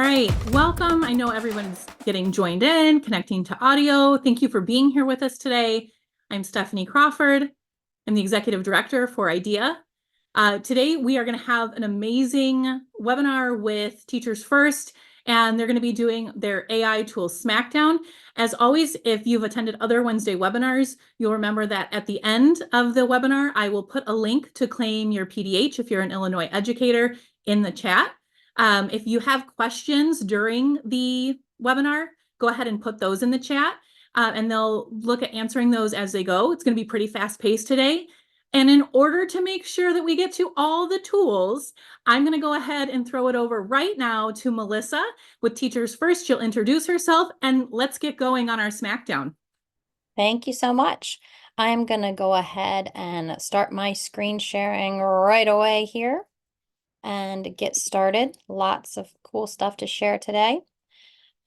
All right, welcome. I know everyone's getting joined in, connecting to audio. Thank you for being here with us today. I'm Stephanie Crawford. I'm the Executive Director for IDEA. Today, we are going to have an amazing webinar with Teachers First, and they're going to be doing their AI tool Smackdown. As always, if you've attended other Wednesday webinars, you'll remember that at the end of the webinar, I will put a link to claim your PDH if you're an Illinois educator in the chat. If you have questions during the webinar, go ahead and put those in the chat, and they'll look at answering those as they go. It's going to be pretty fast-paced today. And in order to make sure that we get to all the tools, I'm going to go ahead and throw it over right now to Melissa with Teachers First. She'll introduce herself, and let's get going on our Smackdown. Thank you so much. I'm going to go ahead and start my screen sharing right away here and get started. Lots of cool stuff to share today.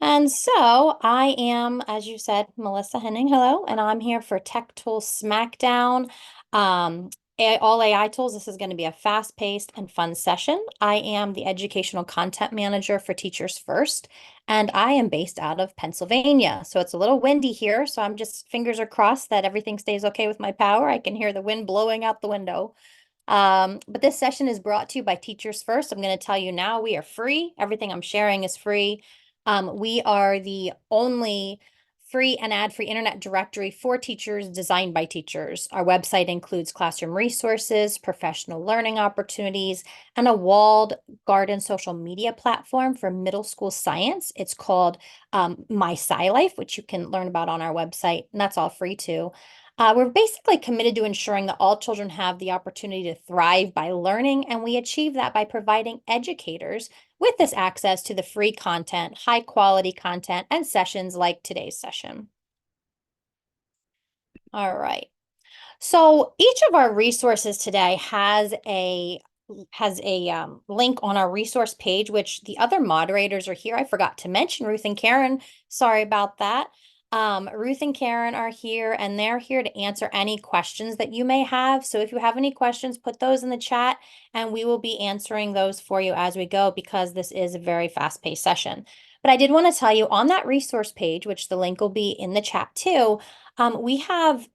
And so I am, as you said, Melissa Henning, hello, and I'm here for Tech Tools Smackdown. All AI tools. This is going to be a fast-paced and fun session. I am the Educational Content Manager for Teachers First, and I am based out of Pennsylvania. So it's a little windy here, so I'm just fingers are crossed that everything stays okay with my power. I can hear the wind blowing out the window. But this session is brought to you by Teachers First. I'm going to tell you now, we are free. Everything I'm sharing is free. We are the only free and ad-free internet directory for teachers designed by teachers. Our website includes classroom resources, professional learning opportunities, and a walled garden social media platform for middle school science. It's called My SciLife, which you can learn about on our website, and that's all free too. We're basically committed to ensuring that all children have the opportunity to thrive by learning, and we achieve that by providing educators with this access to the free content, high quality content, and sessions like today's session. All right. So each of our resources today has a link on our resource page, which the other moderators are here. I forgot to mention Ruth and Karen. Sorry about that. Ruth and Karen are here, and they're here to answer any questions that you may have. So if you have any questions, put those in the chat, and we will be answering those for you as we go, because this is a very fast-paced session. But I did want to tell you on that resource page, which the link will be in the chat too, we have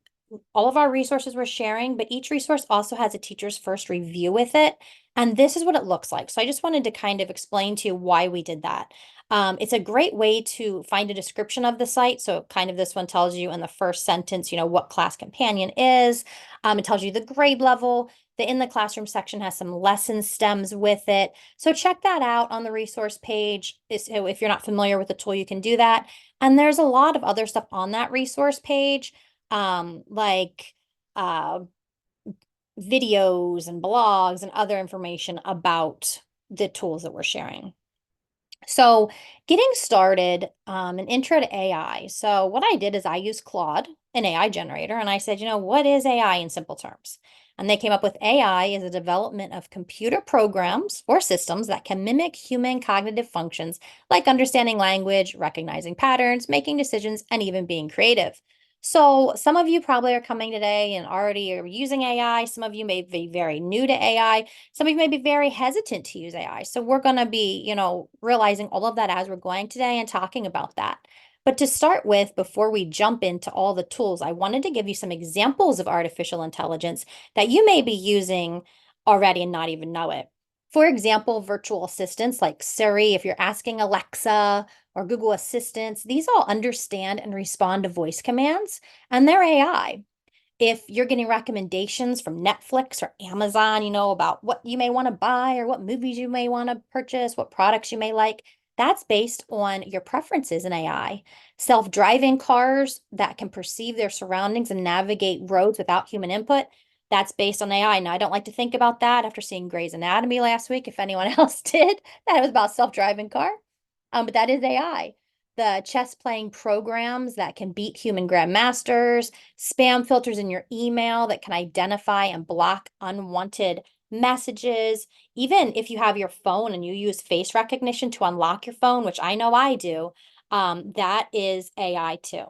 all of our resources we're sharing, but each resource also has a Teachers First review with it. And this is what it looks like. So I just wanted to kind of explain to you why we did that. It's a great way to find a description of the site. So kind of this one tells you in the first sentence, what Class Companion is. It tells you the grade level. The In the Classroom section has some lesson stems with it. So check that out on the resource page. So if you're not familiar with the tool, you can do that. And there's a lot of other stuff on that resource page, like videos and blogs and other information about the tools that we're sharing. So getting started, an intro to AI. So what I did is I used Claude, an AI generator, and I said, what is AI in simple terms? And they came up with AI is a development of computer programs or systems that can mimic human cognitive functions like understanding language, recognizing patterns, making decisions, and even being creative. So some of you probably are coming today and already are using AI. Some of you may be very new to AI. Some of you may be very hesitant to use AI. So we're going to be, realizing all of that as we're going today and talking about that. But to start with, before we jump into all the tools, I wanted to give you some examples of artificial intelligence that you may be using already and not even know it. For example, virtual assistants like Siri, if you're asking Alexa, or Google Assistants, these all understand and respond to voice commands, and they're AI. If you're getting recommendations from Netflix or Amazon, about what you may want to buy or what movies you may want to purchase, what products you may like, that's based on your preferences in AI. Self-driving cars that can perceive their surroundings and navigate roads without human input, that's based on AI. Now, I don't like to think about that after seeing Grey's Anatomy last week, if anyone else did. That was about self-driving car. But that is AI. The chess playing programs that can beat human grandmasters, spam filters in your email that can identify and block unwanted messages. Even if you have your phone and you use face recognition to unlock your phone, which I know I do, that is AI too.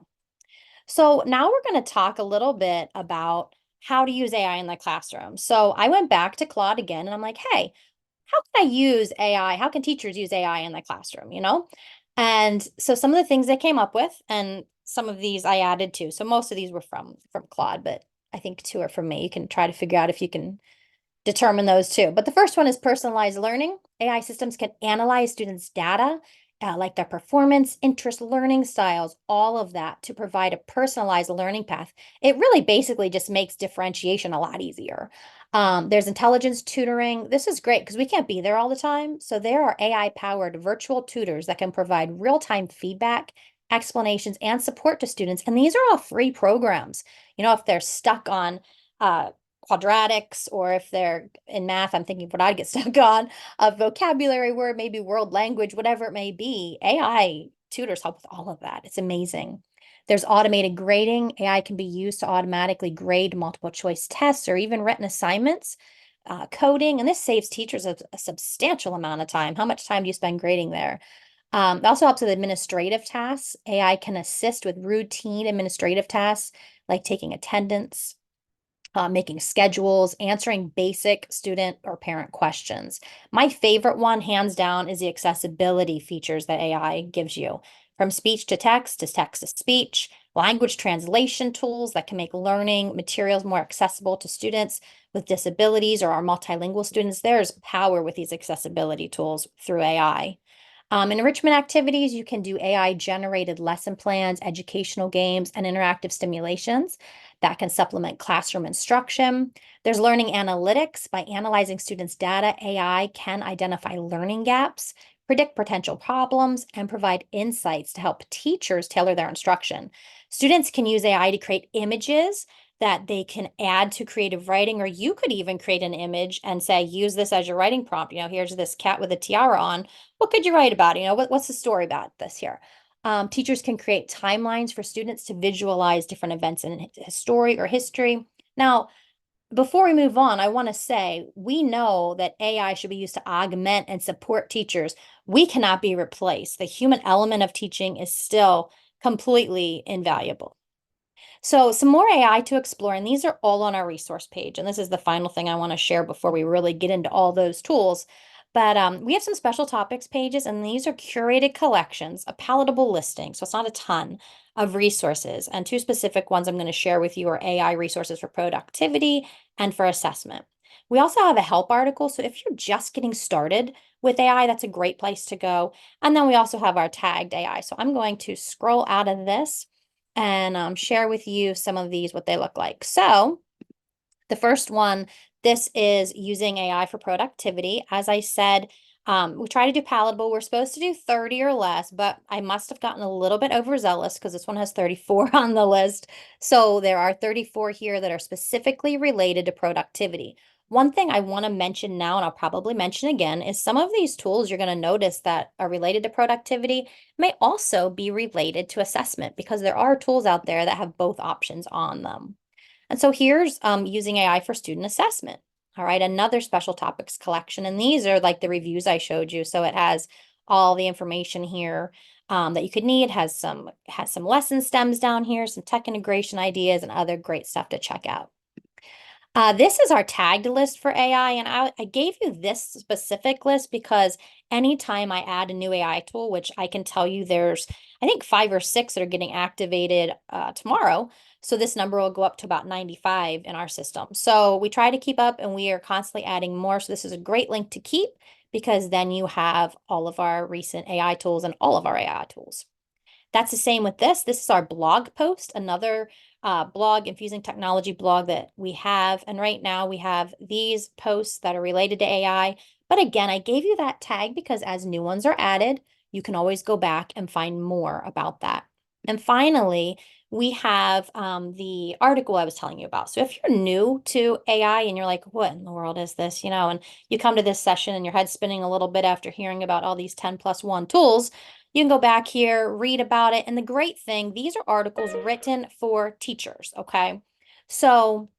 So now we're going to talk a little bit about how to use AI in the classroom. So I went back to Claude again and I'm like, hey, how can I use AI? How can teachers use AI in the classroom, you know? And so some of the things they came up with, and some of these I added too. So most of these were from Claude, but I think two are from me. You can try to figure out if you can determine those too. But the first one is personalized learning. AI systems can analyze students' data, like their performance, interest, learning styles, all of that to provide a personalized learning path. It really basically just makes differentiation a lot easier. There's intelligence tutoring. This is great because we can't be there all the time. So there are AI-powered virtual tutors that can provide real-time feedback, explanations, and support to students. And these are all free programs. You know, if they're stuck on quadratics, or if they're in math, I'm thinking what I'd get stuck on, a vocabulary word, maybe world language, whatever it may be. AI tutors help with all of that. It's amazing. There's automated grading. AI can be used to automatically grade multiple choice tests or even written assignments, coding, and this saves teachers a substantial amount of time. How much time do you spend grading there? It also helps with administrative tasks. AI can assist with routine administrative tasks like taking attendance, making schedules, answering basic student or parent questions. My favorite one, hands down, is the accessibility features that AI gives you. From speech to text to speech, language translation tools that can make learning materials more accessible to students with disabilities or our multilingual students. There's power with these accessibility tools through AI. Enrichment activities, you can do AI-generated lesson plans, educational games, and interactive stimulations that can supplement classroom instruction. There's learning analytics. By analyzing students' data, AI can identify learning gaps, predict potential problems, and provide insights to help teachers tailor their instruction. Students can use AI to create images that they can add to creative writing, or you could even create an image and say, use this as your writing prompt. You know, here's this cat with a tiara on. What could you write about? You know, what's the story about this here? Teachers can create timelines for students to visualize different events in history. Now, before we move on, I want to say we know that AI should be used to augment and support teachers. We cannot be replaced. The human element of teaching is still completely invaluable. So some more AI to explore, and these are all on our resource page. And this is the final thing I want to share before we really get into all those tools. But we have some special topics pages, and these are curated collections, a palatable listing. So it's not a ton of resources. And two specific ones I'm going to share with you are AI resources for productivity and for assessment. We also have a help article. So if you're just getting started with AI, that's a great place to go. And then we also have our tagged AI. So I'm going to scroll out of this and share with you some of these, what they look like. So the first one, this is using AI for productivity. As I said, we try to do palatable. We're supposed to do 30 or less, but I must have gotten a little bit overzealous because this one has 34 on the list. So there are 34 here that are specifically related to productivity. One thing I want to mention now, and I'll probably mention again, is some of these tools you're going to notice that are related to productivity may also be related to assessment, because there are tools out there that have both options on them. And so here's using AI for student assessment. All right, another special topics collection. And these are like the reviews I showed you. So it has all the information here that you could need. It has some lesson stems down here, some tech integration ideas, and other great stuff to check out. This is our tagged list for AI, and I gave you this specific list because anytime I add a new AI tool, which I can tell you there's, I think 5 or 6 that are getting activated tomorrow, so this number will go up to about 95 in our system. So we try to keep up, and we are constantly adding more, so this is a great link to keep, because then you have all of our recent AI tools and all of our AI tools. That's the same with this. This is our blog post, another blog, Infusing Technology blog that we have. And right now we have these posts that are related to AI. But again, I gave you that tag because as new ones are added, you can always go back and find more about that. And finally, we have the article I was telling you about. So if you're new to AI and you're like, what in the world is this? You know, and you come to this session and your head's spinning a little bit after hearing about all these 10+1 tools, you can go back here, read about it. And the great thing, these are articles written for teachers, okay? So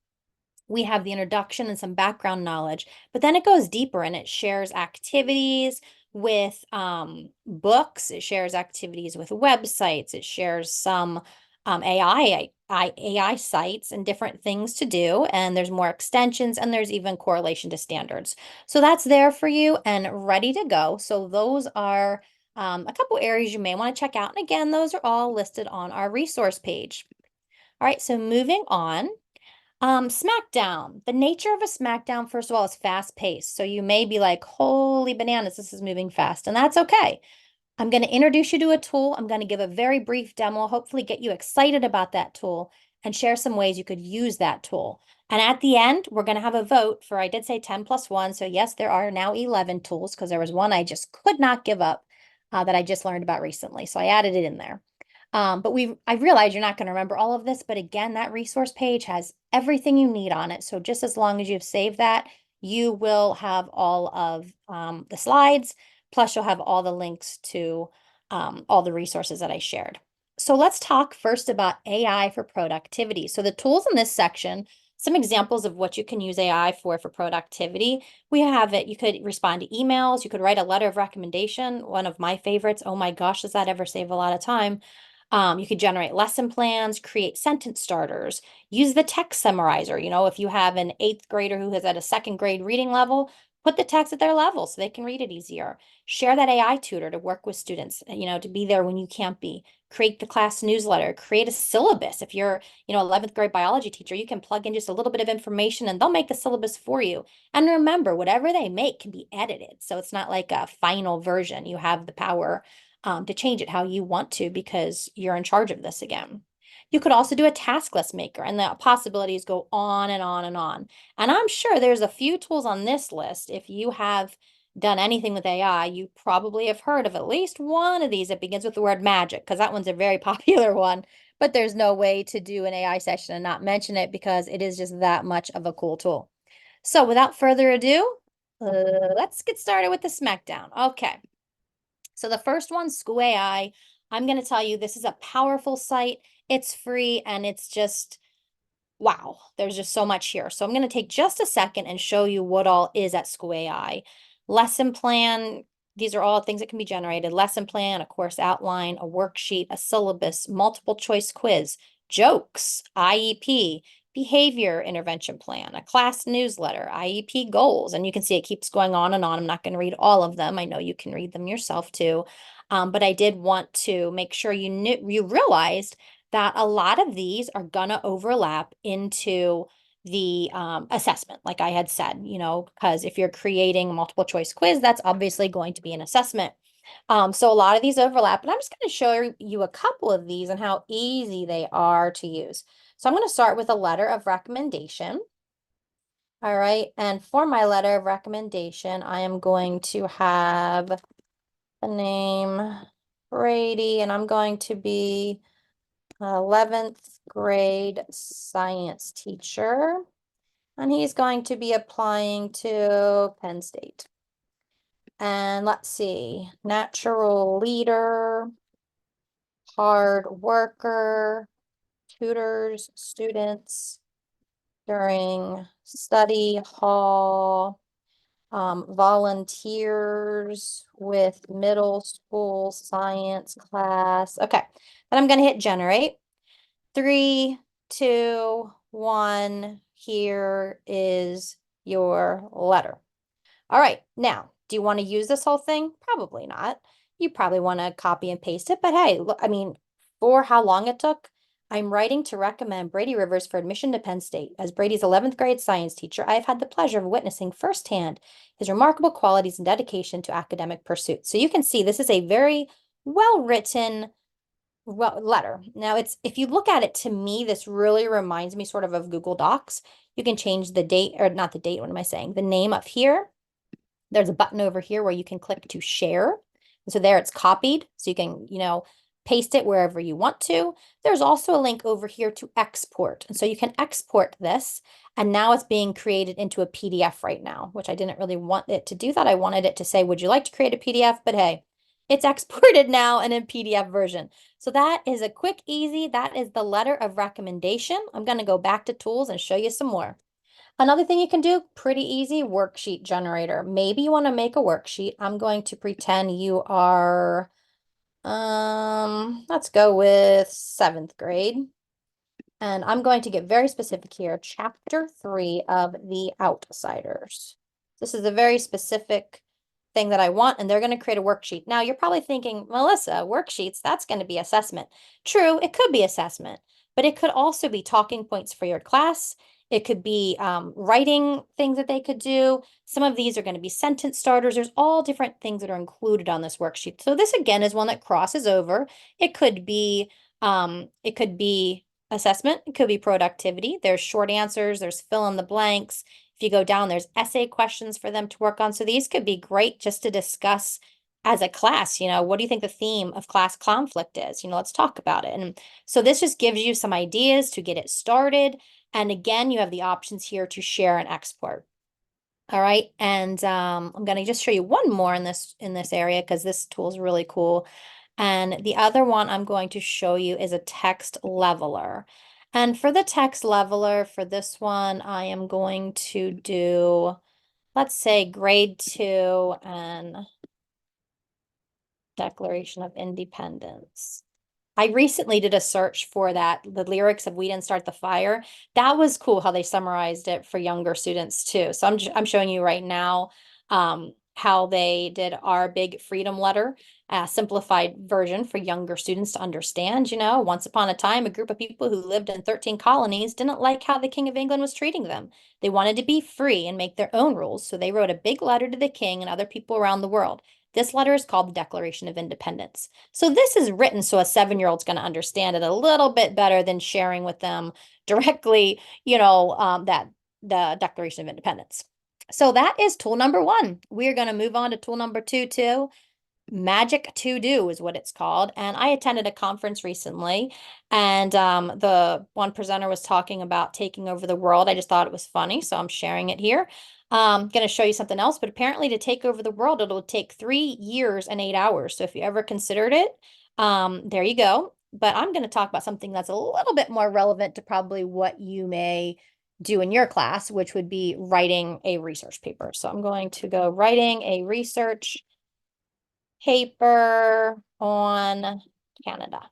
we have the introduction and some background knowledge, but then it goes deeper and it shares activities with books, it shares activities with websites, it shares some AI sites and different things to do. And there's more extensions and there's even correlation to standards. So that's there for you and ready to go. So those are a couple areas you may want to check out. And again, those are all listed on our resource page. All right, so moving on. Smackdown. The nature of a smackdown, first of all, is fast paced. So you may be like, holy bananas, this is moving fast. And that's okay. I'm going to introduce you to a tool. I'm going to give a very brief demo, hopefully get you excited about that tool and share some ways you could use that tool. And at the end, we're going to have a vote for, I did say 10 plus 1. So yes, there are now 11 tools because there was one I just could not give up that I just learned about recently. So I added it in there. But I realize you're not going to remember all of this, but again, that resource page has everything you need on it. So just as long as you've saved that, you will have all of the slides, plus you'll have all the links to all the resources that I shared. So let's talk first about AI for productivity. So the tools in this section, some examples of what you can use AI for productivity. We have it, you could respond to emails, you could write a letter of recommendation, one of my favorites. Oh my gosh, does that ever save a lot of time? You could generate lesson plans, create sentence starters, use the text summarizer. You know, if you have an 8th grader who is at a 2nd grade reading level, put the text at their level so they can read it easier. Share that AI tutor to work with students, you know, to be there when you can't be. Create the class newsletter, create a syllabus. If you're, 11th grade biology teacher, you can plug in just a little bit of information and they'll make the syllabus for you. And remember, whatever they make can be edited. So it's not like a final version. You have the power to change it how you want to because you're in charge of this again. You could also do a task list maker and the possibilities go on and on and on. And I'm sure there's a few tools on this list. If you have done anything with AI, you probably have heard of at least one of these that begins with the word magic, because that one's a very popular one. But there's no way to do an AI session and not mention it because it is just that much of a cool tool. So without further ado, let's get started with the Smackdown. Okay. So the first one, School AI, I'm going to tell you this is a powerful site. It's free and it's just, wow, there's just so much here. So I'm going to take just a second and show you what all is at School AI. Lesson plan, these are all things that can be generated. Lesson plan, a course outline, a worksheet, a syllabus, multiple choice quiz, jokes, IEP, behavior intervention plan, a class newsletter, IEP goals. And you can see it keeps going on and on. I'm not going to read all of them. I know you can read them yourself too. But I did want to make sure you realized that a lot of these are gonna overlap into the assessment, like I had said, because if you're creating a multiple choice quiz, that's obviously going to be an assessment. So a lot of these overlap, and I'm just going to show you a couple of these and how easy they are to use. So I'm going to start with a letter of recommendation. All right, and for my letter of recommendation, I am going to have the name Brady, and I'm going to be 11th grade science teacher, and he's going to be applying to Penn State. And let's see, natural leader, hard worker, tutors students during study hall, volunteers with middle school science class. Okay, then I'm going to hit generate. 3, 2, 1. Here is your letter. All right, now, do you want to use this whole thing? Probably not. You probably want to copy and paste it, but hey, look, I mean, for how long it took, I'm writing to recommend Brady Rivers for admission to Penn State. As Brady's 11th grade science teacher, I have had the pleasure of witnessing firsthand his remarkable qualities and dedication to academic pursuits. So you can see this is a very well-written letter. Now if you look at it, to me, this really reminds me sort of Google Docs. You can change the date, or not the date, what am I saying? The name up here. There's a button over here where you can click to share. So there it's copied. So you can, paste it wherever you want to. There's also a link over here to export. And so you can export this. And now it's being created into a PDF right now, which I didn't really want it to do that. I wanted it to say, would you like to create a PDF? But hey, it's exported now and in PDF version. So that is a quick, easy, that is the letter of recommendation. I'm going to go back to tools and show you some more. Another thing you can do, pretty easy, worksheet generator. Maybe you want to make a worksheet. I'm going to pretend you are Let's go with 7th grade. And I'm going to get very specific here. Chapter 3 of The Outsiders. This is a very specific thing that I want, and they're going to create a worksheet. Now, you're probably thinking, Melissa, worksheets, that's going to be assessment. True, it could be assessment, but it could also be talking points for your class. It could be writing things that they could do. Some of these are going to be sentence starters. There's all different things that are included on this worksheet. So this, again, is one that crosses over. It could be assessment, it could be productivity. There's short answers, there's fill in the blanks. If you go down, there's essay questions for them to work on. So these could be great just to discuss as a class. What do you think the theme of class conflict is? Let's talk about it. And so this just gives you some ideas to get it started. And again, you have the options here to share and export. All right, and I'm going to just show you one more in this area because this tool is really cool. And the other one I'm going to show you is a text leveler. And for the text leveler, for this one, I am going to do, let's say, grade 2 and Declaration of Independence. I recently did a search for that, the lyrics of We Didn't Start the Fire. That was cool how they summarized it for younger students too. So I'm showing you right now how they did Our Big Freedom Letter, a simplified version for younger students to understand. Once upon a time, a group of people who lived in 13 colonies didn't like how the King of England was treating them. They wanted to be free and make their own rules, so they wrote a big letter to the king and other people around the world. This letter is called the Declaration of Independence. So this is written so a 7-year-old's going to understand it a little bit better than sharing with them directly, that the Declaration of Independence. So that is tool number 1. We're going to move on to tool number 2 too. Magic to Do is what it's called. And I attended a conference recently, and the one presenter was talking about taking over the world. I just thought it was funny, so I'm sharing it here. I'm going to show you something else, but apparently to take over the world, it'll take 3 years and 8 hours. So if you ever considered it, there you go. But I'm going to talk about something that's a little bit more relevant to probably what you may do in your class, which would be writing a research paper. So I'm going to go writing a research paper on Canada.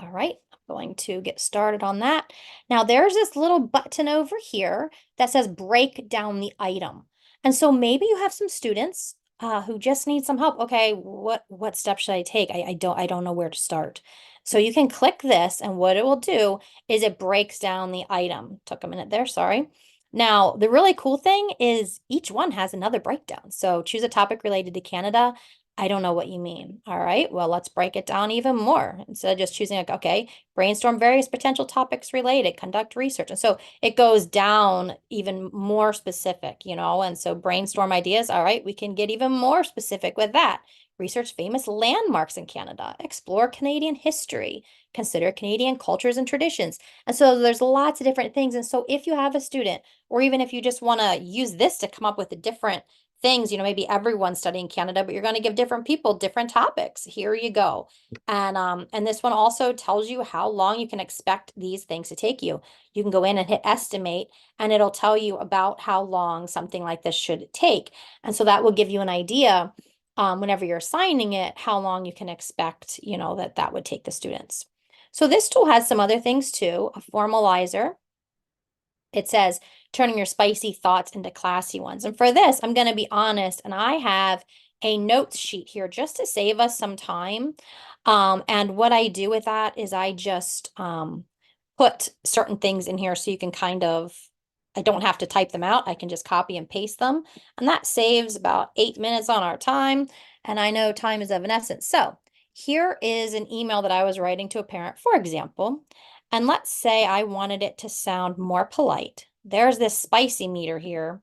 All right, I'm going to get started on that. Now there's this little button over here that says break down the item. And so maybe you have some students who just need some help. Okay, what steps should I take? I don't know where to start. So you can click this, and what it will do is it breaks down the item. Took a minute there, sorry. Now, the really cool thing is each one has another breakdown. So choose a topic related to Canada. I don't know what you mean. All right, well, let's break it down even more. Instead of just choosing, like, okay, brainstorm various potential topics related, conduct research. And so it goes down even more specific, and so brainstorm ideas. All right, we can get even more specific with that. Research famous landmarks in Canada, explore Canadian history, consider Canadian cultures and traditions. And so there's lots of different things. And so if you have a student, or even if you just want to use this to come up with a different things, maybe everyone's studying Canada, but you're going to give different people different topics. Here you go. And this one also tells you how long you can expect these things to take you. You can go in and hit estimate, and it'll tell you about how long something like this should take. And so that will give you an idea whenever you're assigning it, how long you can expect, that would take the students. So this tool has some other things too, a formalizer. It says, turning your spicy thoughts into classy ones. And for this, I'm going to be honest, and I have a notes sheet here just to save us some time. And what I do with that is I just put certain things in here so you can I don't have to type them out. I can just copy and paste them. And that saves about 8 minutes on our time. And I know time is of an essence. So here is an email that I was writing to a parent, for example. And let's say I wanted it to sound more polite. There's this spicy meter here,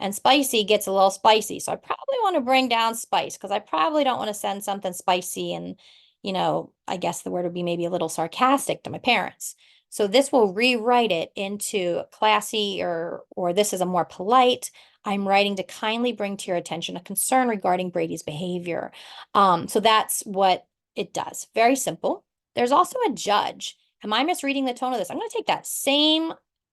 and spicy gets a little spicy. So I probably want to bring down spice because I probably don't want to send something spicy and, I guess the word would be maybe a little sarcastic to my parents. So this will rewrite it into classy or this is a more polite. I'm writing to kindly bring to your attention a concern regarding Brady's behavior. So that's what it does. Very simple. There's also a judge. Am I misreading the tone of this? I'm going to take that same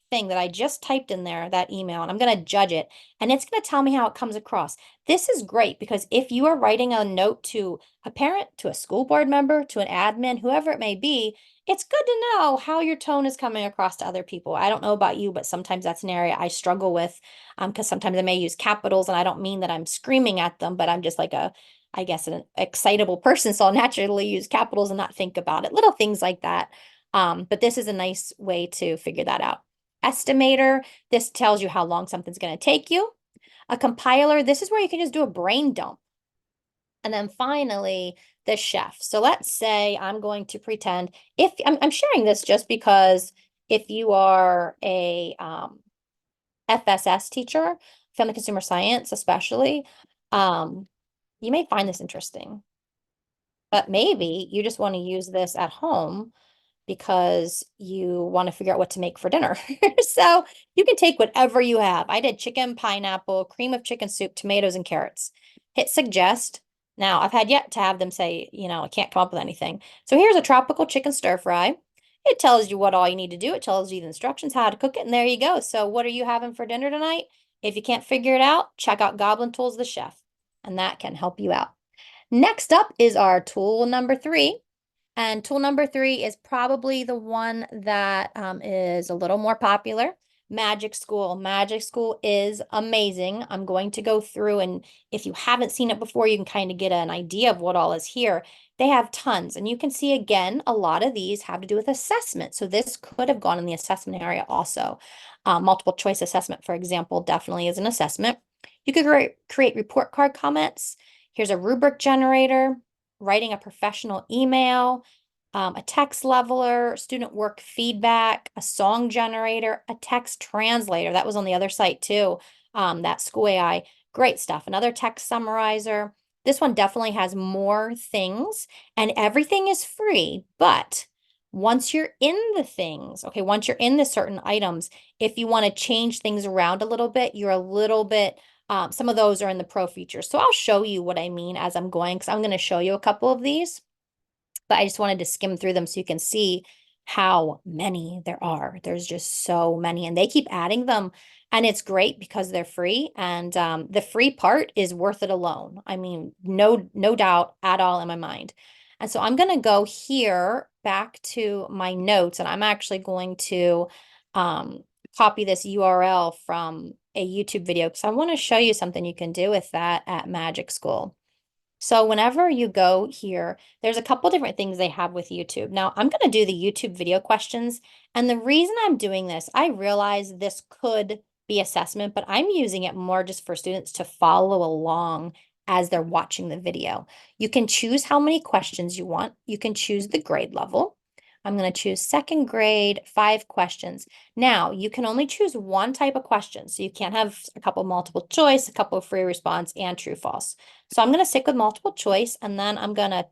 thing that I just typed in there, that email, and I'm going to judge it, and it's going to tell me how it comes across. This is great because if you are writing a note to a parent, to a school board member, to an admin, whoever it may be, it's good to know how your tone is coming across to other people. I don't know about you, but sometimes that's an area I struggle with because sometimes I may use capitals, and I don't mean that I'm screaming at them, but I'm just like I guess, an excitable person, so I'll naturally use capitals and not think about it. Little things like that. But this is a nice way to figure that out. Estimator, this tells you how long something's going to take you. A compiler, this is where you can just do a brain dump. And then finally, the chef. So let's say I'm going to pretend, if I'm sharing this just because if you are a FSS teacher, family consumer science especially, you may find this interesting. But maybe you just want to use this at home because you want to figure out what to make for dinner. So you can take whatever you have. I did chicken, pineapple, cream of chicken soup, tomatoes, and carrots. Hit suggest. Now, I've had yet to have them say, I can't come up with anything. So here's a tropical chicken stir fry. It tells you what all you need to do. It tells you the instructions, how to cook it, and there you go. So what are you having for dinner tonight? If you can't figure it out, check out Goblin Tools, the chef, and that can help you out. Next up is our tool number 3. And tool number 3 is probably the one that is a little more popular. Magic School. Magic School is amazing. I'm going to go through, and if you haven't seen it before, you can kind of get an idea of what all is here. They have tons, and you can see again, a lot of these have to do with assessment. So this could have gone in the assessment area also. Multiple choice assessment, for example, definitely is an assessment. You could create report card comments. Here's a rubric generator, writing a professional email, a text leveler, student work feedback, a song generator, a text translator. That was on the other site too, that School AI. Great stuff. Another text summarizer. This one definitely has more things, and everything is free. But once you're in the things, okay, once you're in the certain items, if you want to change things around a little bit, you're a little bit some of those are in the pro features. So I'll show you what I mean as I'm going, because I'm going to show you a couple of these, but I just wanted to skim through them so you can see how many there are. There's just so many, and they keep adding them, and it's great because they're free, and the free part is worth it alone. I mean, no doubt at all in my mind. And so I'm going to go here back to my notes, and I'm actually going to copy this URL from a YouTube video because I want to show you something you can do with that at Magic School. So whenever you go here, there's a couple different things they have with YouTube. Now, I'm going to do the YouTube video questions. And the reason I'm doing this, I realize this could be assessment, but I'm using it more just for students to follow along as they're watching the video. You can choose how many questions you want. You can choose the grade level. I'm going to choose second grade, 5 questions. Now, you can only choose one type of question. So you can't have a couple multiple choice, a couple free response, and true false. So I'm going to stick with multiple choice, and then I'm going to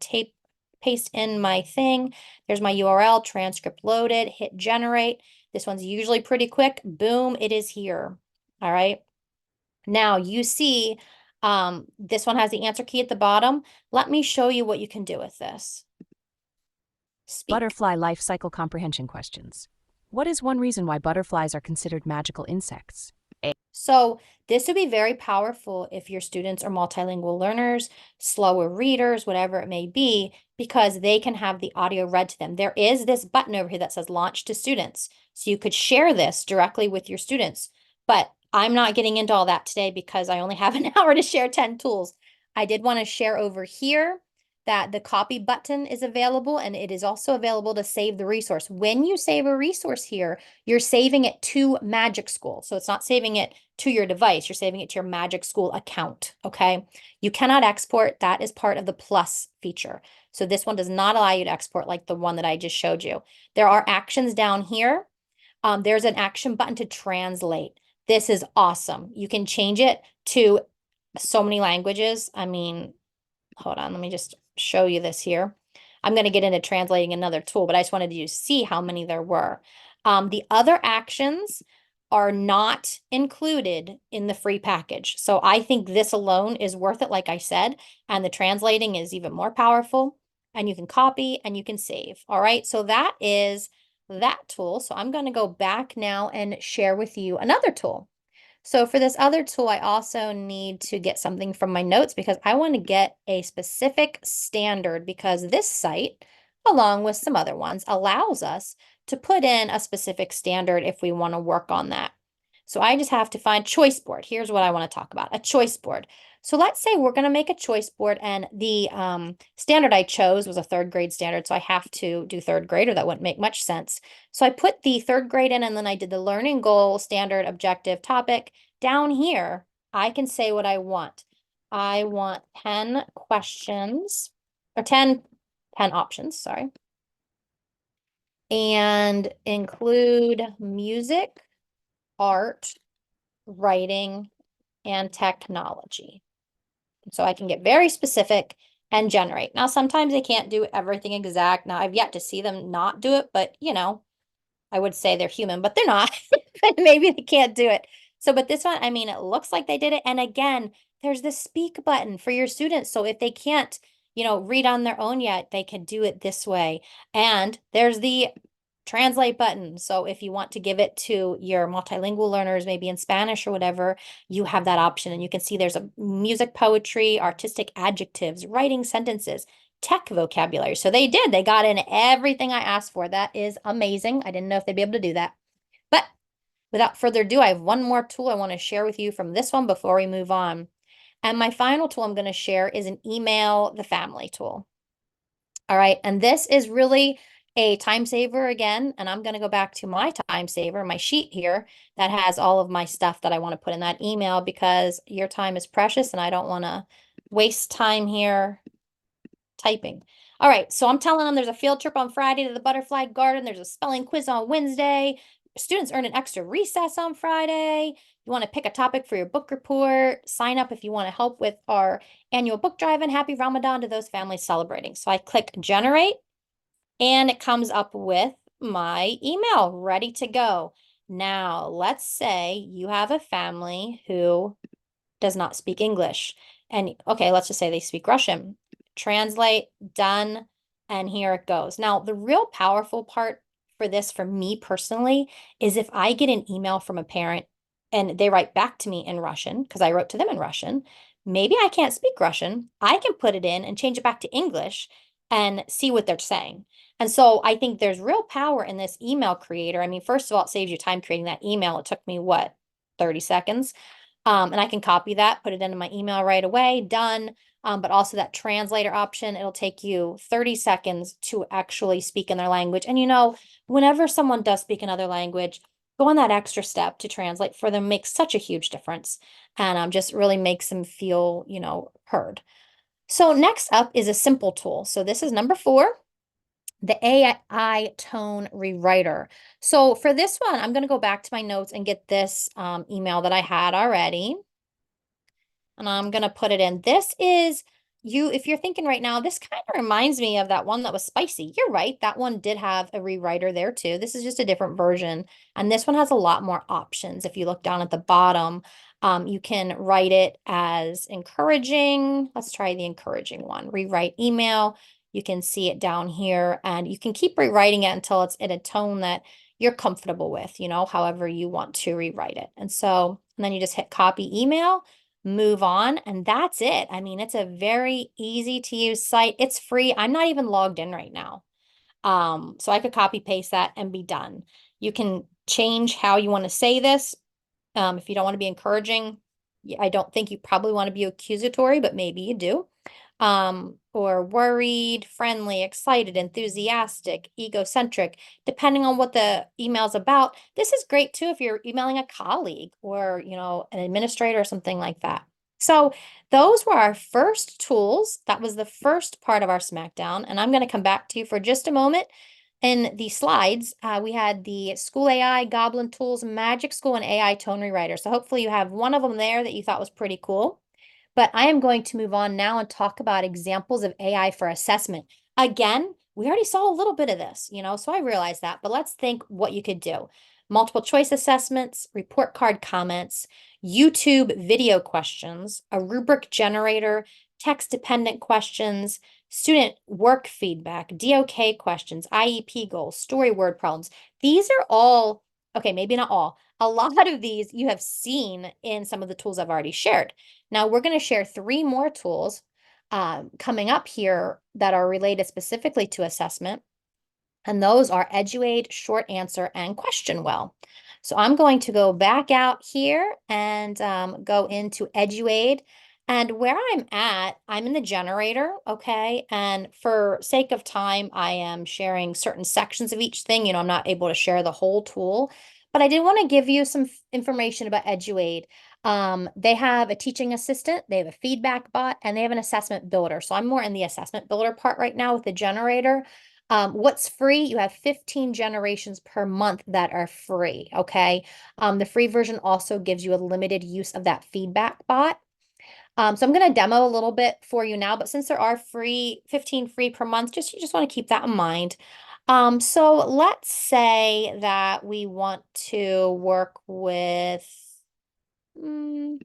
paste in my thing. There's my URL, transcript loaded, hit generate. This one's usually pretty quick. Boom, it is here. All right. Now you see this one has the answer key at the bottom. Let me show you what you can do with this. Speak. Butterfly life cycle comprehension questions. What is one reason why butterflies are considered magical insects? So this would be very powerful if your students are multilingual learners, slower readers, whatever it may be, because they can have the audio read to them. There is this button over here that says launch to students. So you could share this directly with your students, but I'm not getting into all that today because I only have an hour to share 10 tools. I did want to share over here that the copy button is available, and it is also available to save the resource. When you save a resource here, you're saving it to Magic School. So it's not saving it to your device. You're saving it to your Magic School account, okay? You cannot export. That is part of the plus feature. So this one does not allow you to export like the one that I just showed you. There are actions down here. There's an action button to translate. This is awesome. You can change it to so many languages. I mean, hold on, let me just show you this here. I'm going to get into translating another tool, but I just wanted you to see how many there were. The other actions are not included in the free package. So I think this alone is worth it, like I said, and the translating is even more powerful, and you can copy and you can save. All right, so that is that tool. So I'm going to go back now and share with you another tool. So for this other tool, I also need to get something from my notes because I want to get a specific standard because this site, along with some other ones, allows us to put in a specific standard if we want to work on that. So I just have to find choice board. Here's what I want to talk about, a choice board. So let's say we're going to make a choice board and the standard I chose was a third grade standard. So I have to do third grade or that wouldn't make much sense. So I put the third grade in and then I did the learning goal, standard, objective, topic. Down here, I can say what I want. I want 10 questions or 10 options, sorry. And include music, art, writing, and technology. So I can get very specific and generate. Now, sometimes they can't do everything exact. Now, I've yet to see them not do it, but I would say they're human, but they're not. Maybe they can't do it. So, but this one, I mean, it looks like they did it. And again, there's the speak button for your students. So if they can't, read on their own yet, they can do it this way. And there's the translate button. So if you want to give it to your multilingual learners, maybe in Spanish or whatever, you have that option. And you can see there's a music, poetry, artistic adjectives, writing sentences, tech vocabulary. So they got in everything I asked for. That is amazing. I didn't know if they'd be able to do that. But without further ado, I have one more tool I want to share with you from this one before we move on. And my final tool I'm going to share is an email the family tool. All right. And this is really a time saver again. And I'm going to go back to my time saver, my sheet here that has all of my stuff that I want to put in that email because your time is precious and I don't want to waste time here typing. All right, so I'm telling them there's a field trip on Friday to the butterfly garden. There's a spelling quiz on Wednesday. Students earn an extra recess on Friday. You want to pick a topic for your book report. Sign up if you want to help with our annual book drive, and happy Ramadan to those families celebrating. So I click generate and it comes up with my email ready to go. Now, let's say you have a family who does not speak English. And okay, let's just say they speak Russian. Translate, done, and here it goes. Now, the real powerful part for this, for me personally, is if I get an email from a parent and they write back to me in Russian, because I wrote to them in Russian, maybe I can't speak Russian. I can put it in and change it back to English and see what they're saying. And so I think there's real power in this email creator. I mean, first of all, it saves you time creating that email. It took me, 30 seconds? And I can copy that, put it into my email right away, done. But also that translator option, it'll take you 30 seconds to actually speak in their language. And whenever someone does speak another language, go on that extra step to translate for them makes such a huge difference. And just really makes them feel, heard. So next up is a simple tool. So this is number 4. The AI tone rewriter. So for this one, I'm going to go back to my notes and get this email that I had already. And I'm going to put it in. This is if you're thinking right now, this kind of reminds me of that one that was spicy. You're right. That one did have a rewriter there too. This is just a different version. And this one has a lot more options. If you look down at the bottom, you can write it as encouraging. Let's try the encouraging one. Rewrite email. You can see it down here and you can keep rewriting it until it's in a tone that you're comfortable with, however you want to rewrite it. And then you just hit copy email, move on, and that's it. I mean, it's a very easy to use site. It's free. I'm not even logged in right now. So I could copy paste that and be done. You can change how you want to say this. If you don't want to be encouraging, I don't think you probably want to be accusatory, but maybe you do. Or worried, friendly, excited, enthusiastic, egocentric, depending on what the email's about. This is great too if you're emailing a colleague or, an administrator or something like that. So those were our first tools. That was the first part of our Smackdown. And I'm going to come back to you for just a moment. In the slides, we had the School AI, Goblin Tools, Magic School, and AI Tone Rewriter. So hopefully you have one of them there that you thought was pretty cool. But I am going to move on now and talk about examples of AI for assessment. Again, we already saw a little bit of this, so I realize that, but let's think what you could do. Multiple choice assessments, report card comments, YouTube video questions, a rubric generator, text-dependent questions, student work feedback, DOK questions, IEP goals, story word problems. These are all, okay, maybe not all. A lot of these you have seen in some of the tools I've already shared. Now we're going to share 3 more tools coming up here that are related specifically to assessment. And those are Eduaid, Short Answer, and Question Well. So I'm going to go back out here and go into Eduaid. And where I'm at, I'm in the generator, okay? And for sake of time, I am sharing certain sections of each thing. You know, I'm not able to share the whole tool, but I did want to give you some information about Eduaid. They have a teaching assistant, they have a feedback bot, and they have an assessment builder. So I'm more in the assessment builder part right now with the generator. What's free? You have 15 generations per month that are free, okay? The free version also gives you a limited use of that feedback bot. So I'm going to demo a little bit for you now, but since there are 15 free per month, you just want to keep that in mind. So let's say that we want to work with, I'm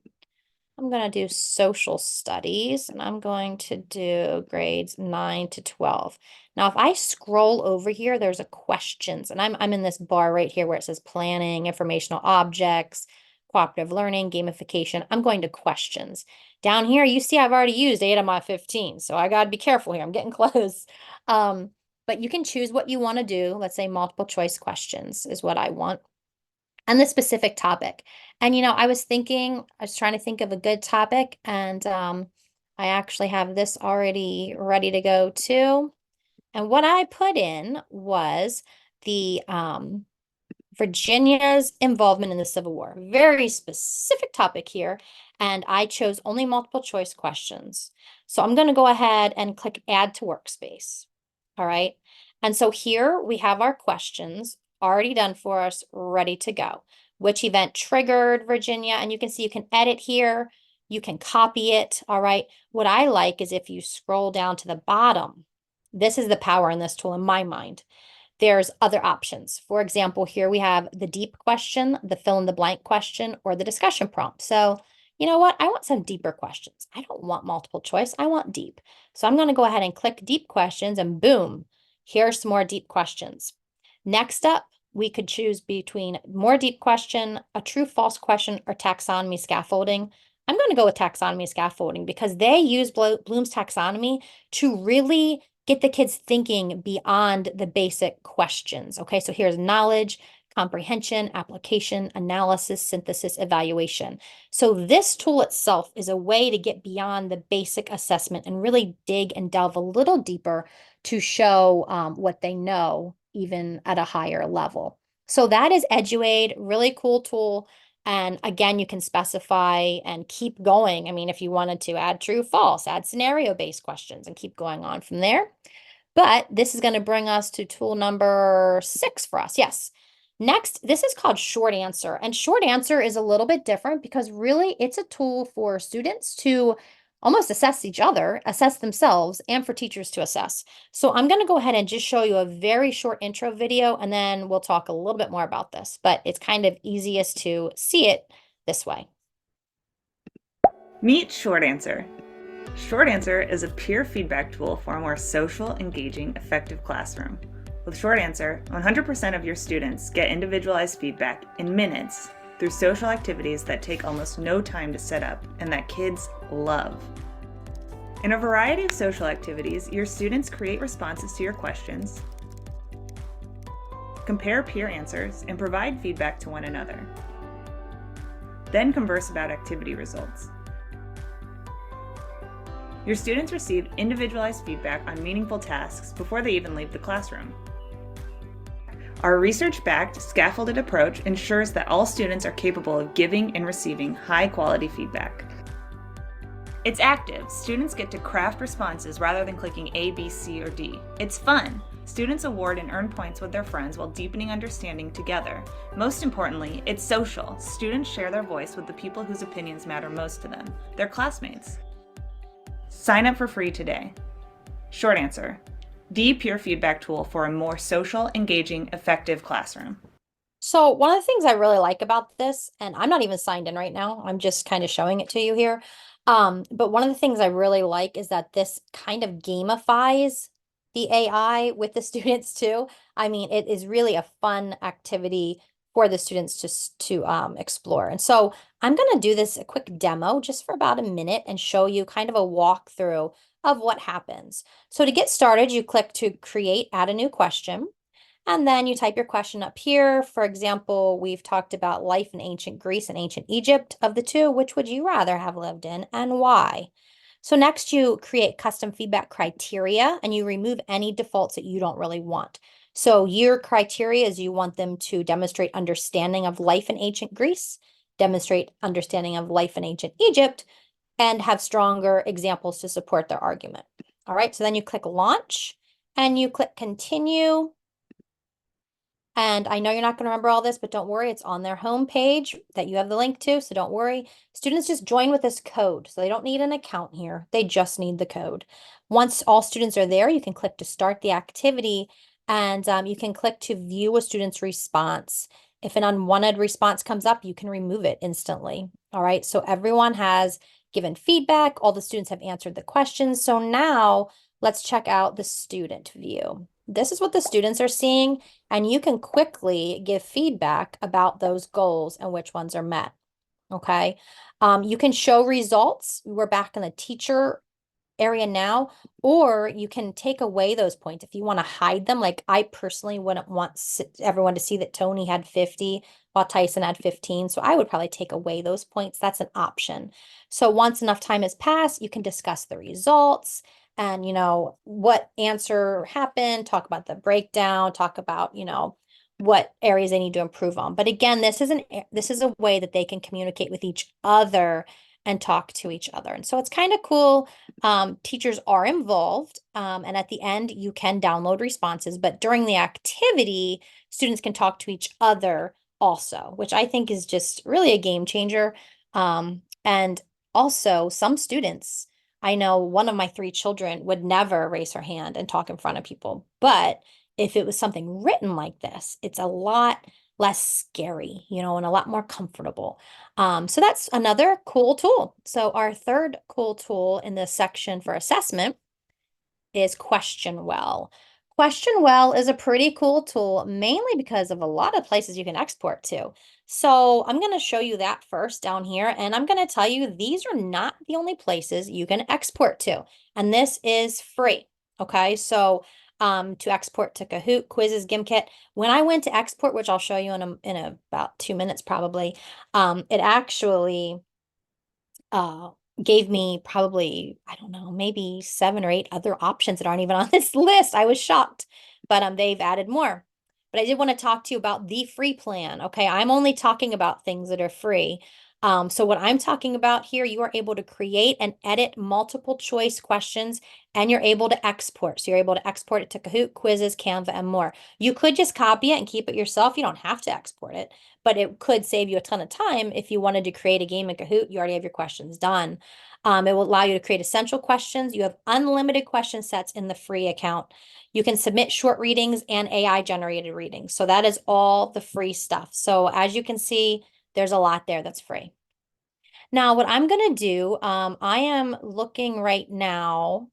going to do social studies, and I'm going to do grades 9 to 12. Now, if I scroll over here, there's a questions, and I'm in this bar right here where it says planning, informational objects, cooperative learning, gamification. I'm going to questions. Down here, you see I've already used 8 of my 15, so I got to be careful here. I'm getting close. But you can choose what you want to do. Let's say multiple choice questions is what I want. And the specific topic. And, you know, I was trying to think of a good topic, and I actually have this already ready to go too. And what I put in was the Virginia's involvement in the Civil War. Very specific topic here. And I chose only multiple choice questions. So I'm going to go ahead and click Add to Workspace. All right. And so here we have our questions already done for us, ready to go. Which event triggered Virginia? And you can see you can edit here. You can copy it. All right. What I like is if you scroll down to the bottom, this is the power in this tool in my mind. There's other options. For example, here we have the deep question, the fill in the blank question, or the discussion prompt. So you know what? I want some deeper questions. I don't want multiple choice. I want deep. So I'm going to go ahead and click deep questions, and boom, here's some more deep questions. Next up, we could choose between more deep question, a true false question, or taxonomy scaffolding. I'm going to go with taxonomy scaffolding because they use Bloom's taxonomy to really get the kids thinking beyond the basic questions. Okay, so here's knowledge, comprehension, application, analysis, synthesis, evaluation. So this tool itself is a way to get beyond the basic assessment and really dig and delve a little deeper to show what they know even at a higher level. So that is Eduaid, really cool tool. And again, you can specify and keep going. I mean, if you wanted to add true, false, add scenario-based questions and keep going on from there. But this is going to bring us to tool number 6 for us. Yes. Next, this is called Short Answer. And Short Answer is a little bit different because really it's a tool for students to almost assess each other, assess themselves, and for teachers to assess. So I'm going to go ahead and just show you a very short intro video, and then we'll talk a little bit more about this. But it's kind of easiest to see it this way. Meet Short Answer. Short Answer is a peer feedback tool for a more social, engaging, effective classroom. With Short Answer, 100% of your students get individualized feedback in minutes through social activities that take almost no time to set up and that kids love. In a variety of social activities, your students create responses to your questions, compare peer answers, and provide feedback to one another. Then converse about activity results. Your students receive individualized feedback on meaningful tasks before they even leave the classroom. Our research-backed, scaffolded approach ensures that all students are capable of giving and receiving high-quality feedback. It's active. Students get to craft responses rather than clicking A, B, C, or D. It's fun. Students award and earn points with their friends while deepening understanding together. Most importantly, it's social. Students share their voice with the people whose opinions matter most to them, their classmates. Sign up for free today. Short Answer, the peer feedback tool for a more social, engaging, effective classroom. So one of the things I really like about this, and I'm not even signed in right now, I'm just kind of showing it to you here. But one of the things I really like is that this kind of gamifies the AI with the students too. I mean, it is really a fun activity for the students to explore. And so I'm going to do this a quick demo just for about a minute and show you kind of a walkthrough of what happens. So to get started, you click to create, add a new question. And then you type your question up here. For example, we've talked about life in ancient Greece and ancient Egypt. Of the two, which would you rather have lived in and why? So next you create custom feedback criteria and you remove any defaults that you don't really want. So your criteria is you want them to demonstrate understanding of life in ancient Greece, demonstrate understanding of life in ancient Egypt, and have stronger examples to support their argument. All right, so then you click launch and you click continue. And I know you're not going to remember all this, but don't worry, it's on their homepage that you have the link to, so don't worry. Students just join with this code, so they don't need an account here. They just need the code. Once all students are there, you can click to start the activity, and you can click to view a student's response. If an unwanted response comes up, you can remove it instantly. All right, so everyone has given feedback. All the students have answered the questions. So now let's check out the student view. This is what the students are seeing. And you can quickly give feedback about those goals and which ones are met. Okay. You can show results. We're back in the teacher area now, or you can take away those points if you want to hide them. Like I personally wouldn't want everyone to see that Tony had 50 while Tyson had 15. So I would probably take away those points. That's an option. So once enough time has passed, you can discuss the results and, what answer happened, talk about the breakdown, talk about, what areas they need to improve on. But again, this is a way that they can communicate with each other and talk to each other. And so it's kind of cool. Teachers are involved. And at the end, you can download responses. But during the activity, students can talk to each other also, which I think is just really a game changer. And also, some students, I know one of my 3 children would never raise her hand and talk in front of people. But if it was something written like this, it's a lot less scary, and a lot more comfortable. So that's another cool tool. So our third cool tool in this section for assessment is Question Well. Question Well is a pretty cool tool, mainly because of a lot of places you can export to. So I'm going to show you that first down here, and I'm going to tell you these are not the only places you can export to, and this is free. Okay, so to export to Kahoot, Quizzes, Gimkit. When I went to export, which I'll show you in about 2 minutes probably, it actually gave me probably, I don't know, maybe 7 or 8 other options that aren't even on this list. I was shocked, but they've added more. But I did want to talk to you about the free plan. Okay, I'm only talking about things that are free. So what I'm talking about here, you are able to create and edit multiple choice questions, and you're able to export. So you're able to export it to Kahoot, Quizzes, Canva, and more. You could just copy it and keep it yourself. You don't have to export it, but it could save you a ton of time if you wanted to create a game in Kahoot. You already have your questions done. It will allow you to create essential questions. You have unlimited question sets in the free account. You can submit short readings and AI generated readings. So that is all the free stuff. So as you can see, there's a lot there that's free. Now, what I'm going to do, I am looking right now.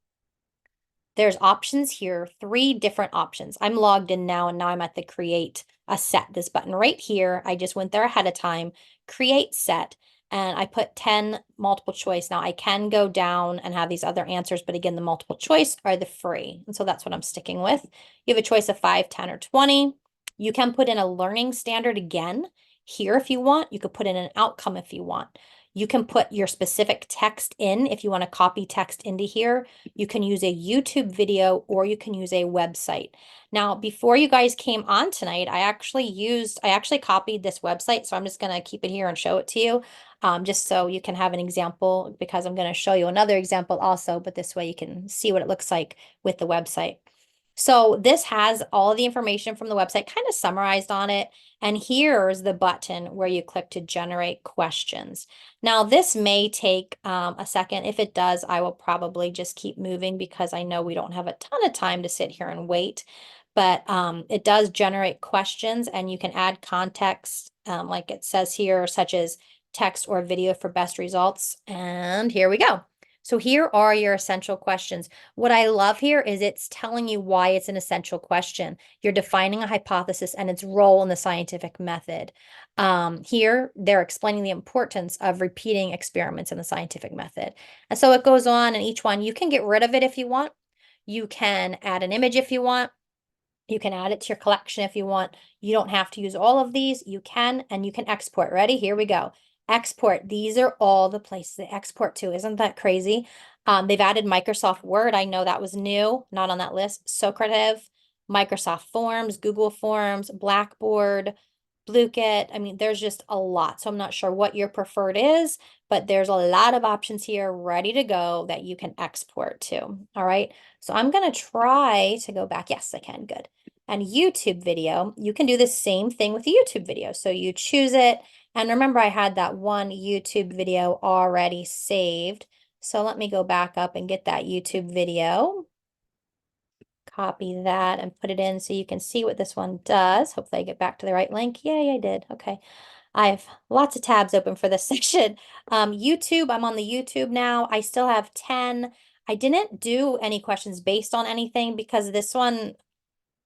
There's options here, 3 different options. I'm logged in now, and now I'm at the create a set, this button right here. I just went there ahead of time, create set, and I put 10 multiple choice. Now I can go down and have these other answers, but again, the multiple choice are the free. And so that's what I'm sticking with. You have a choice of 5, 10, or 20. You can put in a learning standard again here if you want. You could put in an outcome if you want. You can put your specific text in if you want to copy text into here. You can use a YouTube video, or you can use a website. Now, before you guys came on tonight, I actually copied this website. So I'm just going to keep it here and show it to you, just so you can have an example, because I'm going to show you another example also, but this way you can see what it looks like with the website. So this has all of the information from the website kind of summarized on it. And here's the button where you click to generate questions. Now, this may take a second. If it does, I will probably just keep moving, because I know we don't have a ton of time to sit here and wait. But it does generate questions, and you can add context, like it says here, such as text or video for best results. And here we go. So here are your essential questions. What I love here is it's telling you why it's an essential question. You're defining a hypothesis and its role in the scientific method. Here, they're explaining the importance of repeating experiments in the scientific method. And so it goes on, and each one, you can get rid of it if you want. You can add an image if you want. You can add it to your collection if you want. You don't have to use all of these. You can, and you can export. Ready? Here we go. Export. These are all the places they export to. Isn't that crazy? They've added Microsoft Word. I know that was new, not on that list. Socrative, Microsoft Forms, Google Forms, Blackboard, Blue-Kit. I mean, there's just a lot. So I'm not sure what your preferred is, but there's a lot of options here ready to go that you can export to. All right. So I'm going to try to go back. Yes, I can. Good. And YouTube video, you can do the same thing with the YouTube video. So you choose it. And remember, I had that one YouTube video already saved. So let me go back up and get that YouTube video. Copy that and put it in so you can see what this one does. Hopefully I get back to the right link. Yay, I did. Okay. I have lots of tabs open for this section. YouTube, I'm on the YouTube now. I still have 10. I didn't do any questions based on anything because this one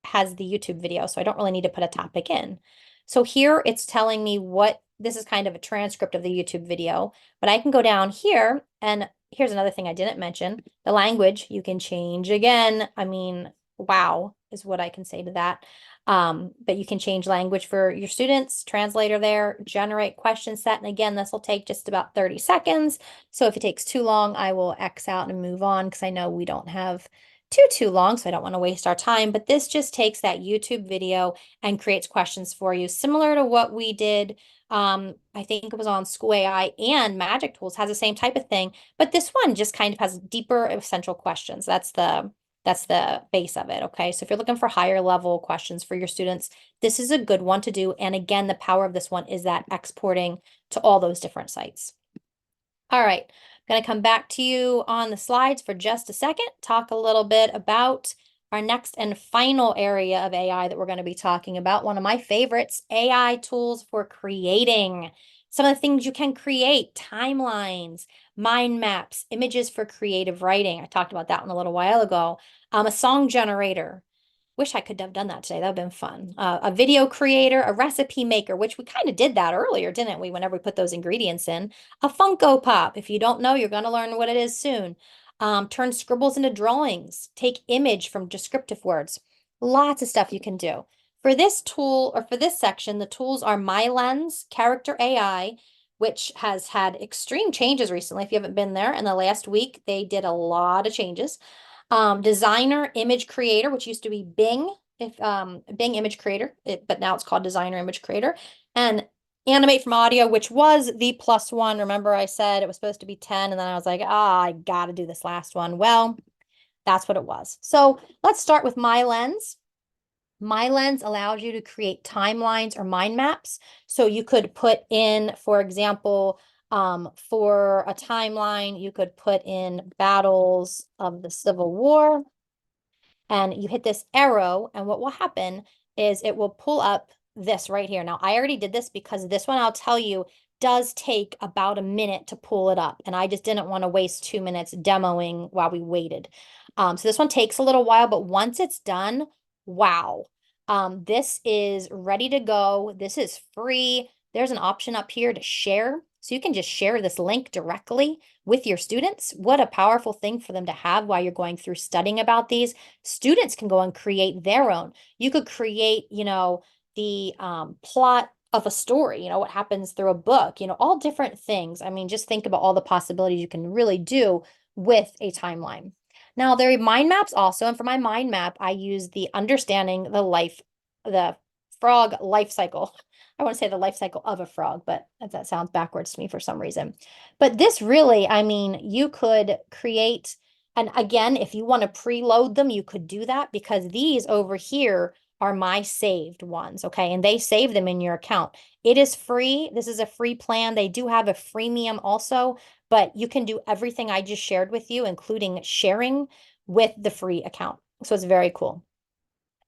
has the YouTube video, so I don't really need to put a topic in. So here it's telling me what, this is kind of a transcript of the YouTube video, but I can go down here, and here's another thing I didn't mention. The language you can change again. I mean, wow is what I can say to that. But you can change language for your students, translator there, generate question set. And again, this will take just about 30 seconds. So if it takes too long, I will X out and move on because I know we don't have too long, so I don't want to waste our time. But this just takes that YouTube video and creates questions for you, similar to what we did. I think it was on School AI, and Magic Tools has the same type of thing, but this one just kind of has deeper essential questions. That's the base of it. Okay. So if you're looking for higher level questions for your students, this is a good one to do. And again, the power of this one is that exporting to all those different sites. All right. I'm going to come back to you on the slides for just a second, talk a little bit about our next and final area of AI that we're going to be talking about. One of my favorites, AI tools for creating. Some of the things you can create: timelines, mind maps, images for creative writing. I talked about that one a little while ago. A song generator. Wish I could have done that today. That would have been fun. A video creator, a recipe maker, which we kind of did that earlier, didn't we? Whenever we put those ingredients in. A Funko Pop. If you don't know, you're going to learn what it is soon. Turn scribbles into drawings. Take image from descriptive words. Lots of stuff you can do. For this tool, or for this section, the tools are MyLens, Character AI, which has had extreme changes recently. If you haven't been there in the last week, they did a lot of changes. Designer Image Creator, which used to be Bing, Bing Image Creator, but now it's called Designer Image Creator. And Animate from Audio, which was the +1. Remember I said it was supposed to be 10, and then I was like, I got to do this last one. Well, that's what it was. So let's start with MyLens. MyLens allows you to create timelines or mind maps. So you could put in, for example, for a timeline, you could put in battles of the Civil War, and you hit this arrow, and what will happen is it will pull up this right here. Now, I already did this because this one, I'll tell you, does take about a minute to pull it up, and I just didn't want to waste 2 minutes demoing while we waited. So this one takes a little while, but once it's done, wow. This is ready to go. This is free. There's an option up here to share. So you can just share this link directly with your students. What a powerful thing for them to have while you're going through studying about these. Students can go and create their own. You could create, the plot of a story, what happens through a book, all different things. I mean, just think about all the possibilities you can really do with a timeline. Now, there are mind maps also, and for my mind map, I use the Understanding the Frog Life Cycle. I want to say the life cycle of a frog, but that sounds backwards to me for some reason. But this really, I mean, you could create, and again, if you want to preload them, you could do that, because these over here are my saved ones, okay? And they save them in your account. It is free. This is a free plan. They do have a freemium also, but you can do everything I just shared with you, including sharing, with the free account. So it's very cool.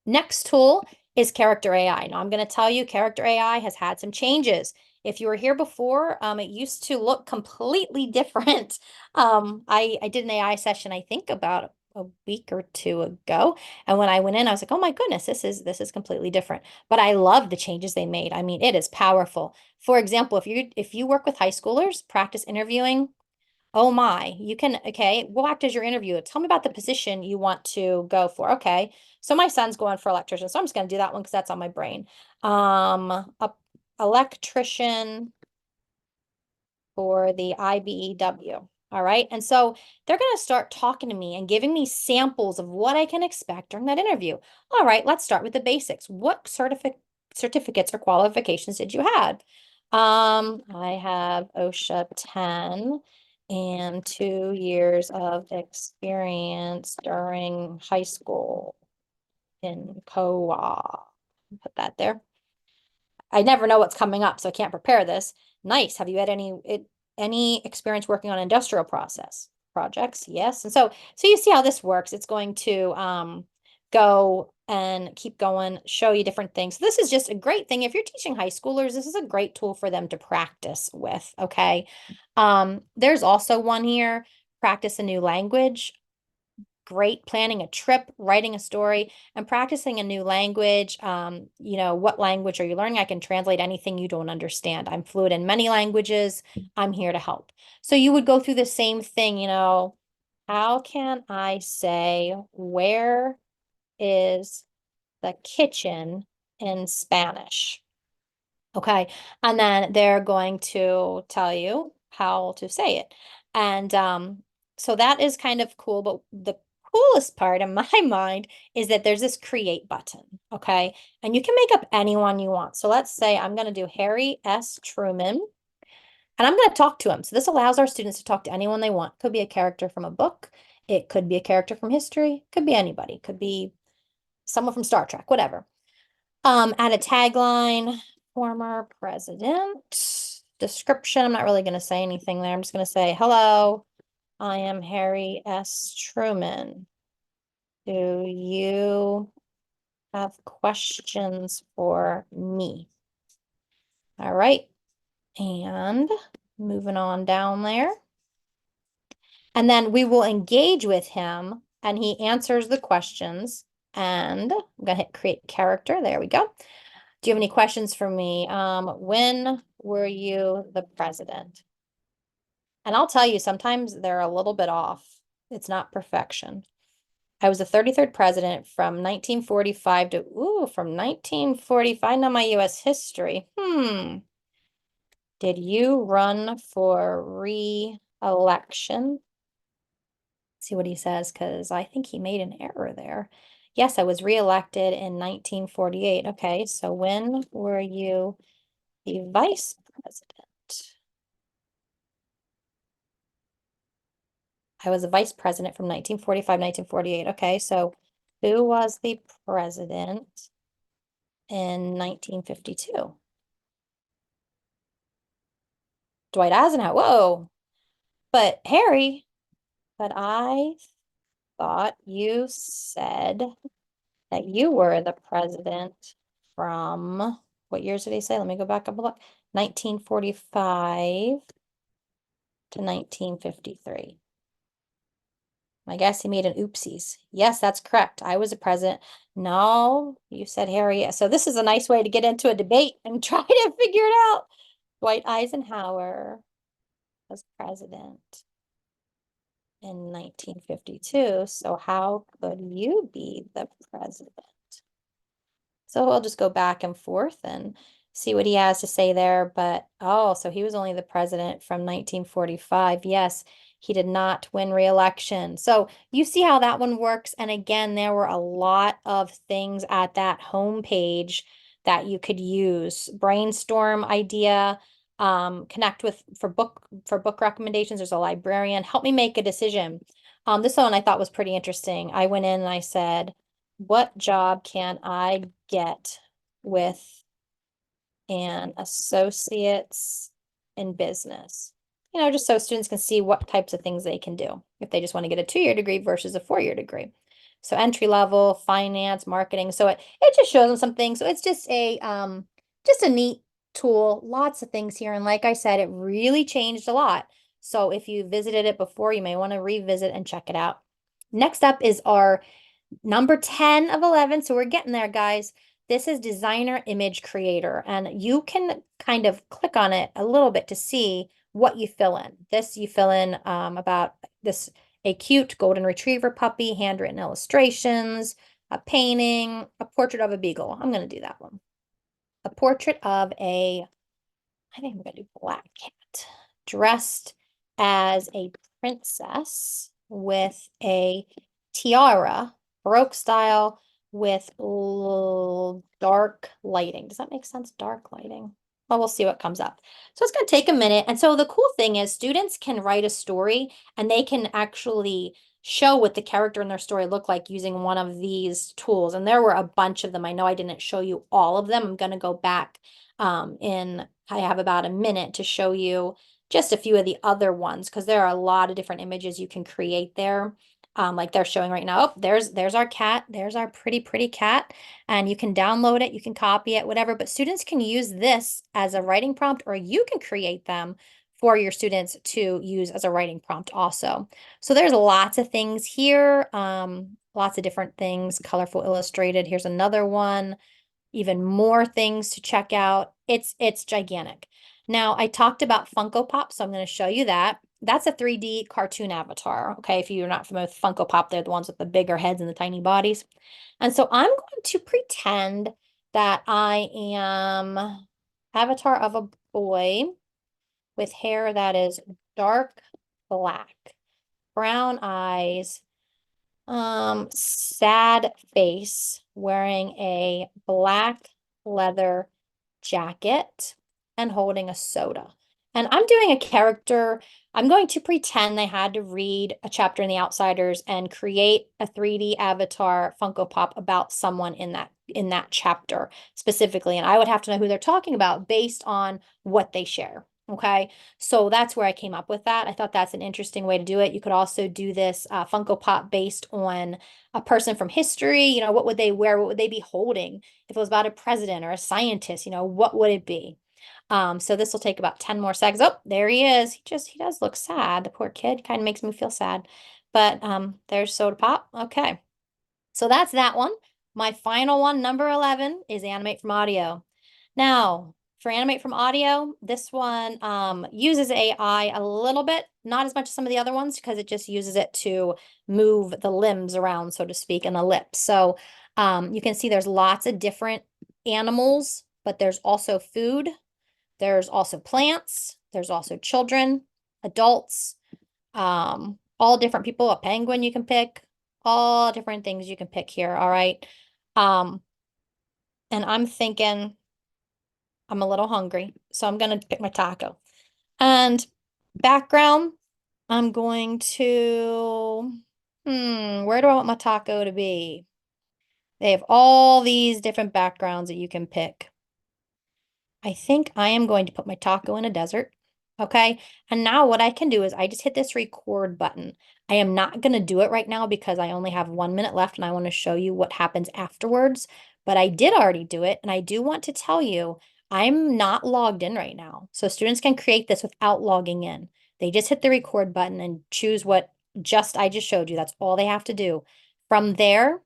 Next tool is character AI. Now I'm going to tell you, character AI has had some changes. If you were here before, it used to look completely different. I did an AI session, I think about a week or two ago. And when I went in, I was like, oh my goodness, this is completely different. But I love the changes they made. I mean, it is powerful. For example, if you work with high schoolers, practice interviewing, oh my, you can, okay, we'll act as your interviewer. Tell me about the position you want to go for. Okay. So my son's going for electrician. So I'm just going to do that one because that's on my brain. A electrician for the IBEW. All right. And so they're going to start talking to me and giving me samples of what I can expect during that interview. All right, let's start with the basics. What certificates or qualifications did you have? I have OSHA 10 and 2 years of experience during high school in co-op. Put that there. I never know what's coming up, so I can't prepare this. Nice. Have you had any experience working on industrial process projects? Yes. And so you see how this works. It's going to go and keep going, show you different things. This is just a great thing. If you're teaching high schoolers, this is a great tool for them to practice with. Okay. There's also one here, practice a new language. Great. Planning a trip, writing a story, and practicing a new language. What language are you learning? I can translate anything you don't understand. I'm fluent in many languages. I'm here to help. So you would go through the same thing, how can I say, where is the kitchen in Spanish? Okay. And then they're going to tell you how to say it. And so that is kind of cool. But the coolest part in my mind is that there's this create button. Okay. And you can make up anyone you want. So let's say I'm going to do Harry S. Truman. And I'm going to talk to him. So this allows our students to talk to anyone they want. Could be a character from a book. It could be a character from history. Could be anybody. Could be someone from Star Trek, whatever. Add a tagline, former president. Description, I'm not really going to say anything there. I'm just going to say, hello, I am Harry S. Truman. Do you have questions for me? All right. And moving on down there. And then we will engage with him and he answers the questions. And I'm going to hit create character. There we go. Do you have any questions for me? When were you the president? And I'll tell you, sometimes they're a little bit off. It's not perfection. I was the 33rd president from 1945 from 1945. I know my US history. Did you run for re-election? See what he says, because I think he made an error there. Yes, I was reelected in 1948. Okay, so when were you the vice president? I was a vice president from 1945, 1948. Okay, so who was the president in 1952? Dwight Eisenhower. Whoa. But Harry, I thought you said that you were the president from, what years did he say? Let me go back up a look. 1945 to 1953. I guess he made an oopsies. Yes, that's correct. I was a president. No, you said Harry. So this is a nice way to get into a debate and try to figure it out. Dwight Eisenhower was president in 1952. So how could you be the president? So I'll just go back and forth and see what he has to say there. But, so he was only the president from 1945. Yes, he did not win re-election. So you see how that one works. And again, there were a lot of things at that homepage that you could use. Brainstorm idea, connect with for book recommendations. There's a librarian. Help me make a decision. This one I thought was pretty interesting. I went in and I said, what job can I get with an associate's in business? Just so students can see what types of things they can do if they just want to get a 2-year degree versus a 4-year degree. So entry level, finance, marketing. So it just shows them some things. So it's just a neat tool, lots of things here. And like I said, it really changed a lot. So if you visited it before, you may want to revisit and check it out. Next up is our number 10 of 11. So we're getting there, guys. This is Designer Image Creator, and you can kind of click on it a little bit to see what you fill in. This you fill in about this, a cute golden retriever puppy, handwritten illustrations, a painting, a portrait of a beagle. I'm going to do that one. A portrait of I think I'm going to do black cat, dressed as a princess with a tiara, Baroque style, with dark lighting. Does that make sense? Dark lighting. Well, we'll see what comes up. So it's going to take a minute. And so the cool thing is students can write a story and they can actually show what the character in their story look like using one of these tools. And there were a bunch of them. I know I didn't show you all of them. I'm going to go back I have about a minute to show you just a few of the other ones because there are a lot of different images you can create there. Like they're showing right now. Oh, there's our cat. There's our pretty cat. And you can download it, you can copy it, whatever. But students can use this as a writing prompt, or you can create them for your students to use as a writing prompt also. So there's lots of things here. Lots of different things, colorful illustrated. Here's another one. Even more things to check out. It's gigantic. Now, I talked about Funko Pop, so I'm going to show you that. That's a 3D cartoon avatar. Okay, if you're not familiar with Funko Pop, they're the ones with the bigger heads and the tiny bodies. And so I'm going to pretend that I am avatar of a boy with hair that is dark black, brown eyes, sad face, wearing a black leather jacket and holding a soda. And I'm doing a character. I'm going to pretend they had to read a chapter in The Outsiders and create a 3D avatar Funko Pop about someone in that chapter specifically. And I would have to know who they're talking about based on what they share. Okay, so that's where I came up with that. I thought that's an interesting way to do it. You could also do this Funko Pop based on a person from history. You know, what would they wear? What would they be holding? If it was about a president or a scientist, you know, what would it be? So this will take about 10 more seconds. Oh, there he is. He does look sad. The poor kid kind of makes me feel sad. But there's Soda Pop. Okay, so that's that one. My final one, number 11, is Animate from Audio. Now, for Animate from Audio, this one uses AI a little bit, not as much as some of the other ones, because it just uses it to move the limbs around, so to speak, and the lips. So you can see there's lots of different animals, but there's also food. There's also plants. There's also children, adults, all different people. A penguin you can pick, all different things you can pick here. All right. And I'm thinking, I'm a little hungry, so I'm going to pick my taco. And background, I'm going to, where do I want my taco to be? They have all these different backgrounds that you can pick. I think I am going to put my taco in a desert. Okay. And now what I can do is I just hit this record button. I am not going to do it right now because I only have 1 minute left and I want to show you what happens afterwards. But I did already do it. And I do want to tell you, I'm not logged in right now. So students can create this without logging in. They just hit the record button and choose what I just showed you. That's all they have to do. From there,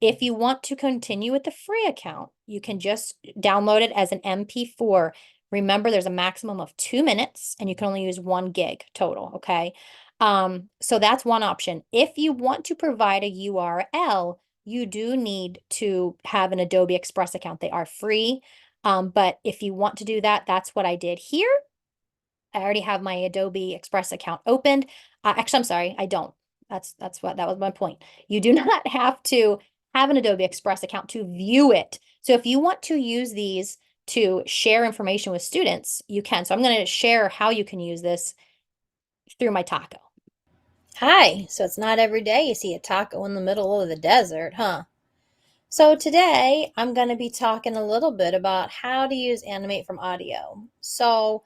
if you want to continue with the free account, you can just download it as an MP4. Remember, there's a maximum of 2 minutes and you can only use 1 gig total, okay? So that's one option. If you want to provide a URL, you do need to have an Adobe Express account. They are free. But if you want to do that, that's what I did here. I already have my Adobe Express account opened. Actually, I'm sorry, I don't. That was my point. You do not have to have an Adobe Express account to view it. So if you want to use these to share information with students, you can. So I'm going to share how you can use this through my taco. Hi, so it's not every day you see a taco in the middle of the desert, huh? So today I'm going to be talking a little bit about how to use Animate from Audio. So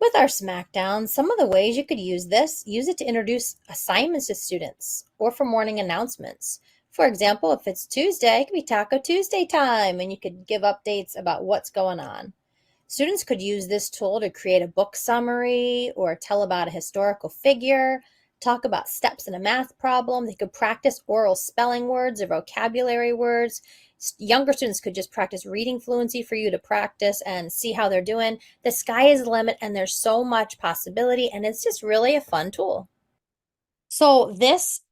with our Smackdown, some of the ways you could use it to introduce assignments to students or for morning announcements. For example, if it's Tuesday, it could be Taco Tuesday time, and you could give updates about what's going on. Students could use this tool to create a book summary or tell about a historical figure, talk about steps in a math problem. They could practice oral spelling words or vocabulary words. Younger students could just practice reading fluency for you to practice and see how they're doing. The sky is the limit, and there's so much possibility, and it's just really a fun tool. So this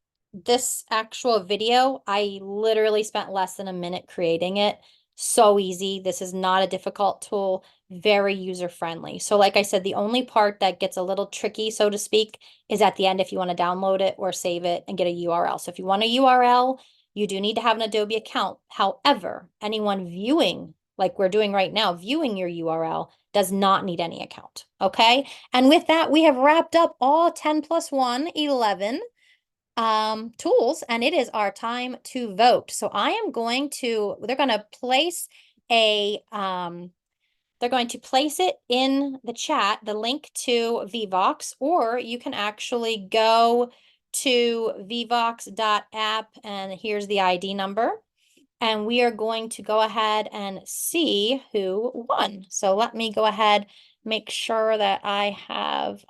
actual video, I literally spent less than a minute creating it. So easy. This is not a difficult tool, very user-friendly. So like I said, the only part that gets a little tricky, so to speak, is at the end if you want to download it or save it and get a URL. So if you want a URL, you do need to have an Adobe account. However, anyone viewing, like we're doing right now, viewing your URL does not need any account, okay? And with that, we have wrapped up all 10 plus 1, 11 tools, and it is our time to vote. So I am going to, they're going to place it in the chat, the link to Vivox, or you can actually go to vivox.app, and here's the ID number. And we are going to go ahead and see who won. So let me go ahead, make sure that I have,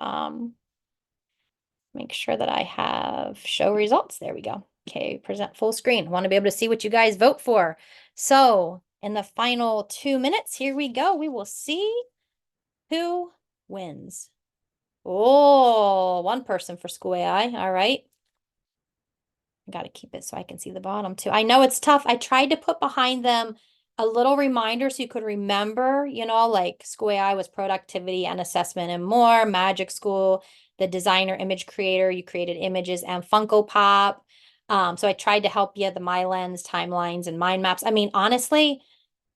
show results. There we go. Okay, present full screen. I want to be able to see what you guys vote for. So in the final 2 minutes, here we go. We will see who wins. Oh, one person for School AI. All right. I got to keep it so I can see the bottom too. I know it's tough. I tried to put behind them a little reminder so you could remember, you know, like School AI was productivity and assessment and more. Magic School, the designer image creator, you created images and Funko Pop. So I tried to help you, the MyLens, timelines, and mind maps. I mean, honestly,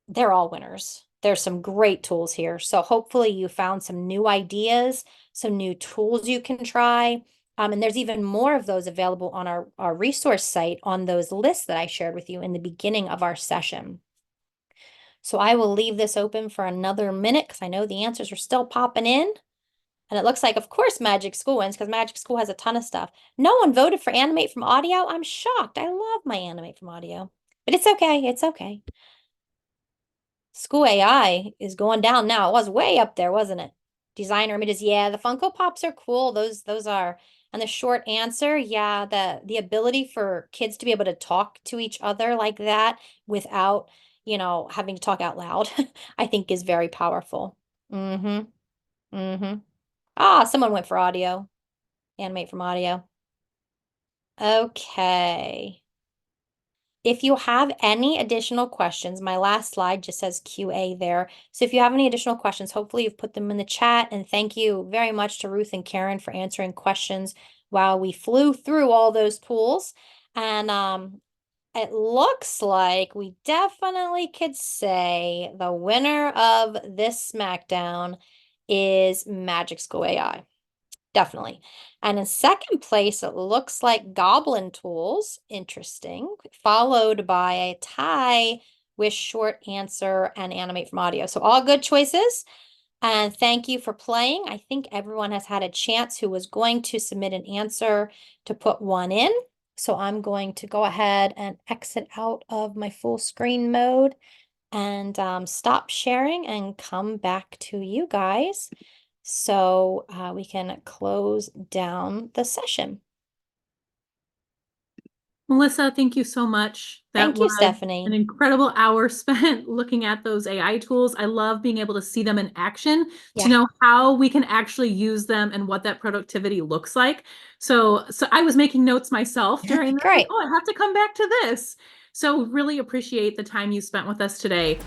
they're all winners. There's some great tools here. So hopefully you found some new ideas, some new tools you can try. And there's even more of those available on our resource site on those lists that I shared with you in the beginning of our session. So I will leave this open for another minute because I know the answers are still popping in. And it looks like, of course, Magic School wins because Magic School has a ton of stuff. No one voted for Animate from Audio. I'm shocked. I love my Animate from Audio. But it's okay. It's okay. School AI is going down now. It was way up there, wasn't it? Designer images. Yeah, the Funko Pops are cool. Those are. And the short answer, yeah, the ability for kids to be able to talk to each other like that without, you know, having to talk out loud, I think is very powerful. Ah, someone went for audio. Animate from Audio. Okay. If you have any additional questions, my last slide just says QA there. So if you have any additional questions, hopefully you've put them in the chat. And thank you very much to Ruth and Karen for answering questions while we flew through all those tools. And it looks like we definitely could say the winner of this Smackdown is Magic School AI. Definitely. And in second place, it looks like Goblin Tools, interesting, followed by a tie with Short Answer and Animate from Audio. So all good choices. And thank you for playing. I think everyone has had a chance who was going to submit an answer to put one in. So I'm going to go ahead and exit out of my full screen mode and stop sharing and come back to you guys. So we can close down the session. Melissa, thank you so much. Thank you, Stephanie. An incredible hour spent looking at those AI tools. I love being able to see them in action, to know how we can actually use them and what that productivity looks like. So I was making notes myself during this. Great. Oh, I have to come back to this. So really appreciate the time you spent with us today.